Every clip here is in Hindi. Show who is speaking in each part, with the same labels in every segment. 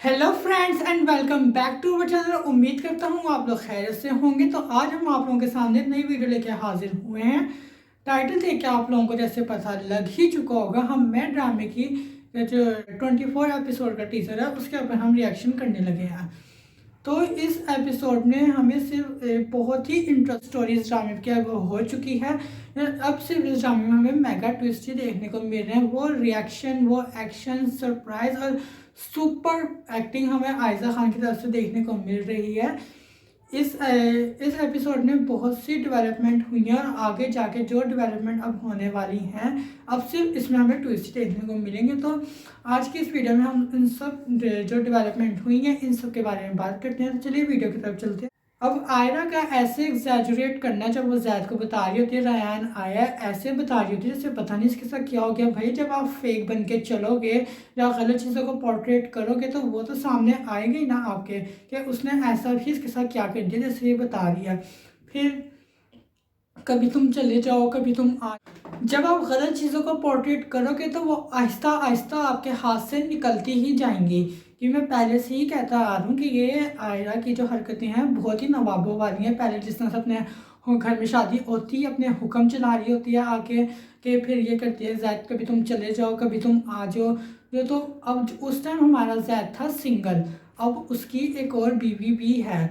Speaker 1: Hello friends and welcome back to our channel. उम्मीद करता हूँ आप लोग खैरियत से होंगे। तो आज हम आप लोगों के सामने एक नई वीडियो लेके हाजिर हुए हैं। टाइटल देख के आप लोगों को जैसे पता लग ही चुका होगा, हम मैं ड्रामे की जो 24 एपिसोड का टीजर है उसके ऊपर हम रिएक्शन करने लगे हैं। तो इस एपिसोड में हमें सिर्फ बहुत ही इंटरेस्ट स्टोरी इस ड्रामे की अब हो चुकी है। अब सिर्फ इस ड्रामे में हमें मेगा ट्विस्ट ही देखने को मिल रहे हैं। वो रिएक्शन, वो एक्शन, सरप्राइज और सुपर एक्टिंग हमें आयजा खान की तरफ से देखने को मिल रही है। इस एपिसोड में बहुत सी डेवलपमेंट हुई है और आगे जाके जो डेवलपमेंट अब होने वाली हैं अब सिर्फ इसमें हमें ट्विस्ट देखने को मिलेंगे। तो आज की इस वीडियो में हम इन सब जो डेवलपमेंट हुई हैं इन सब के बारे में बात करते हैं। तो चलिए वीडियो की तरफ चलते हैं। अब आयरा का ऐसे एग्जैजुरेट करना, जब वो जैद को बता रही होती है रयान आया, ऐसे बता रही होती है जैसे पता नहीं इसके साथ क्या हो गया। भाई जब आप फेक बन के चलोगे या गलत चीज़ों को पोर्ट्रेट करोगे तो वो तो सामने आएगा ही ना आपके कि उसने ऐसा भी इसके साथ क्या कर दिया जैसे ये बता रही है। फिर कभी तुम चले जाओ, कभी तुम आ, जब आप गलत चीज़ों को पोर्ट्रेट करोगे तो वो आहिस्ता आहिस्ता आपके हाथ से निकलती ही जाएंगी। कि मैं पहले से ही कहता आ रहा हूँ कि ये आयरा की जो हरकतें हैं बहुत ही नवाबों वाली हैं। पहले जिस तरह से अपने घर में शादी होती है अपने हुक्म चला रही होती है आके, कि फिर ये करती है जैद कभी तुम चले जाओ कभी तुम आ जाओ। जो तो अब उस टाइम हमारा जैद था सिंगल, अब उसकी एक और बीवी भी है।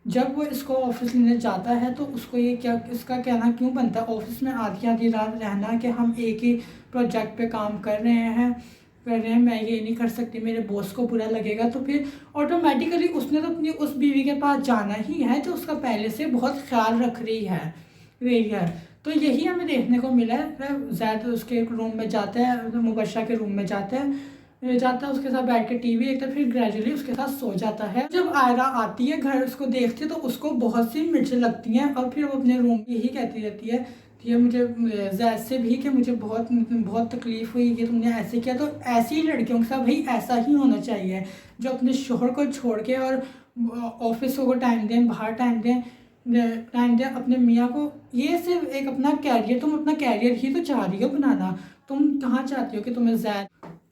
Speaker 1: जब वो इसको ऑफिस लेने जाता है तो उसको ये क्या इसका कहना क्यों बनता है ऑफिस में आधी आधी रात रहना कि हम एक ही प्रोजेक्ट पे काम कर रहे हैं, मैं ये नहीं कर सकती, मेरे बॉस को बुरा लगेगा। तो फिर ऑटोमेटिकली उसने तो अपनी उस बीवी के पास जाना ही है जो उसका पहले से बहुत ख्याल रख रही है। तो यही हमें देखने को मिला है। ज़्यादा उसके रूम में जाता है, मुबशरा के रूम में जाता है उसके साथ बैठ के टीवी देखता है, फिर ग्रेजुअली उसके साथ सो जाता है। जब आयरा आती है घर उसको देखती है तो उसको बहुत सी मिर्चें लगती हैं और फिर वो अपने रूम यही कहती रहती है कि ये मुझे जैद से भी कि मुझे बहुत बहुत तकलीफ़ हुई कि तुमने ऐसे किया। तो ऐसी लड़कियों के साथ भाई ऐसा ही होना चाहिए जो अपने शोहर को छोड़ के और ऑफिस को टाइम दें, बाहर टाइम दें अपने मियाँ को। ये सिर्फ एक अपना कैरियर, तुम अपना कैरियर ही तो चाह रही हो बनाना। तुम कहाँ चाहती हो कि तुम्हें जैद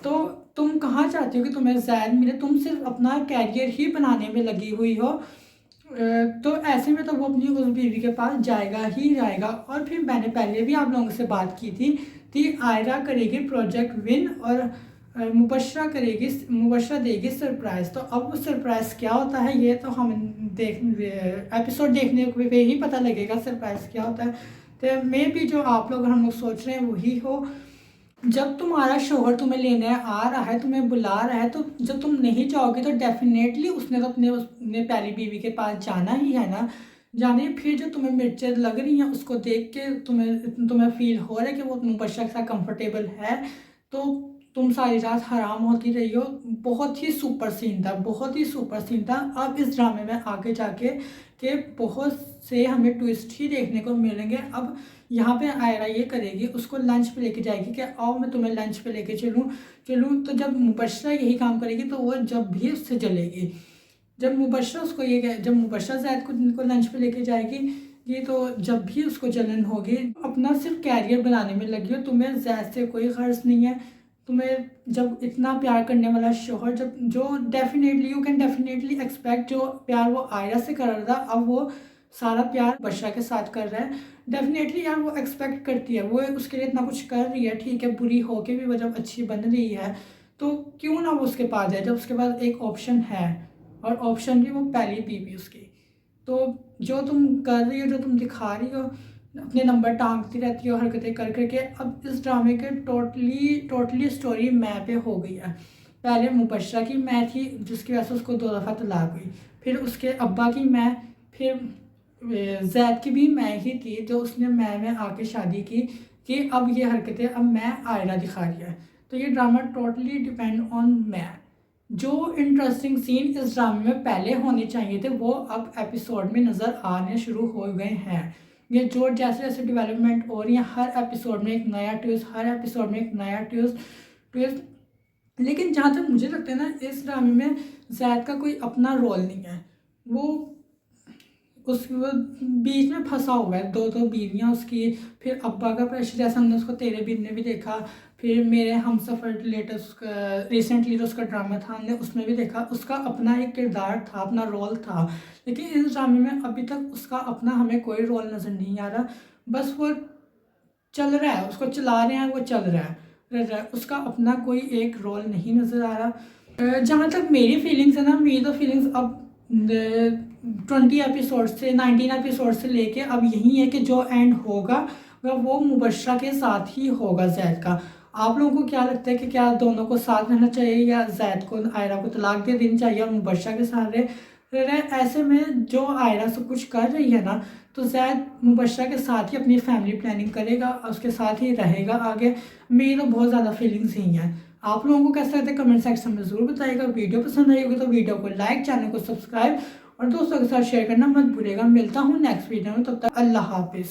Speaker 1: तो तुम कहाँ चाहती हो कि तुम्हें जैद मिले, तुम सिर्फ अपना कैरियर ही बनाने में लगी हुई हो। तो ऐसे में तो वो अपनी उस बीवी के पास जाएगा ही जाएगा। और फिर मैंने पहले भी आप लोगों से बात की थी आयरा करेगी प्रोजेक्ट विन और मुबशरा देगी सरप्राइज। तो अब वो सरप्राइज क्या होता है ये तो हम एपिसोड देखने पे ही पता लगेगा सरप्राइज क्या होता है। तो मे भी जो आप लोग हम लोग सोच रहे हैं वही हो। जब तुम्हारा शोहर तुम्हें लेने आ रहा है, तुम्हें बुला रहा है, तो जब तुम नहीं जाओगे तो डेफिनेटली उसने तो अपने पहली बीवी के पास जाना ही है ना। जाने फिर जो तुम्हें मिर्चें लग रही हैं उसको देख के तुम्हें फील हो रहा है कि वो मुबशरा के साथ कंफर्टेबल है। तो तुम सारी रात हराम होती रही हो। बहुत ही सुपर सीन था, बहुत ही सुपर सीन था। अब इस ड्रामे में आगे जाके के बहुत से हमें ट्विस्ट ही देखने को मिलेंगे। अब यहाँ पे आयरा ये करेगी, उसको लंच पे लेके जाएगी कि आओ मैं तुम्हें लंच पे लेके चलूँ। तो जब मुबशरा यही काम करेगी तो वो जब भी उससे जलेगी। जब मुबशरा जैद को लंच पे लेके जाएगी ये तो जब भी उसको जलन होगी। अपना सिर्फ कैरियर बनाने में लगी हो, तुम्हें जैद से कोई गर्ज नहीं है। तुम्हें जब इतना प्यार करने वाला शोहर जब जो definitely you can definitely expect जो प्यार वो आयरा से कर रहा था अब वो सारा प्यार बशरा के साथ कर रहा है। डेफिनेटली यार वो एक्सपेक्ट करती है, वो उसके लिए इतना कुछ कर रही है, ठीक है बुरी होके भी वो जब अच्छी बन रही है तो क्यों ना वो उसके पास जाए जब उसके पास एक ऑप्शन है। और ऑप्शन भी वो पहली बीवी उसकी। तो जो तुम कर रही हो, जो तुम दिखा रही हो, अपने नंबर टांगती रहती हो हरकतें कर करके। अब इस ड्रामे के टोटली स्टोरी मैं पे हो गई है। पहले मुबशरा की मैं थी जिसकी वजह से उसको 2 दफ़ा तलाक हुई, फिर उसके अब्बा की मैं, फिर जैद की भी मैं ही थी जो उसने मैं में आके शादी की कि अब ये हरकतें अब मैं आयरा दिखा रही है। तो ये ड्रामा टोटली डिपेंड ऑन मैं। जो इंटरेस्टिंग सीन इस ड्रामे में पहले होने चाहिए थे वो अब एपिसोड में नज़र आने शुरू हो गए हैं। ये जो जैसे जैसे डेवलपमेंट हो रही है हर एपिसोड में एक नया ट्विस्ट, हर एपिसोड में एक नया ट्विस्ट। लेकिन जहाँ तक मुझे लगता है ना इस ड्रामे में जैद का कोई अपना रोल नहीं है। वो वो बीच में फंसा हुआ है, 2 बीवियां उसकी, फिर अब्बा का प्रेशर जैसा हमने उसको तेरे बिन में भी देखा, फिर मेरे हमसफ़र लेटेस्ट रिसेंटली जो उसका ड्रामा था हमने उसमें भी देखा, उसका अपना एक किरदार था, अपना रोल था, लेकिन इस ड्रामे में अभी तक उसका अपना हमें कोई रोल नज़र नहीं आ रहा। बस वो चल रहा है, उसको चला रहे हैं, वो चल रहा है, उसका अपना कोई एक रोल नहीं नज़र आ रहा। जहाँ तक मेरी फीलिंग्स है ना, मेरी तो फीलिंग्स अब 20 एपिसोड से 19 एपिसोड से लेके अब यही है कि जो एंड होगा वो मुबशरा के साथ ही होगा जैद का। आप लोगों को क्या लगता है कि क्या दोनों को साथ रहना चाहिए या जैद को आयरा को तलाक दे देनी चाहिए और मुबशरा के साथ रहे? ऐसे में जो आयरा सब कुछ कर रही है ना, तो जैद मुबशरा के साथ ही अपनी फैमिली प्लानिंग करेगा, उसके साथ ही रहेगा आगे। मेरी तो बहुत ज़्यादा फीलिंग्स ही हैं। आप लोगों को कैसा लगता है कमेंट सेक्शन में ज़रूर बताइएगा। वीडियो पसंद आई होगी तो वीडियो को लाइक, चैनल को सब्सक्राइब और दोस्तों के साथ शेयर करना मत भूलिएगा। मिलता हूँ नेक्स्ट वीडियो में, तब तक अल्लाह हाफिज़।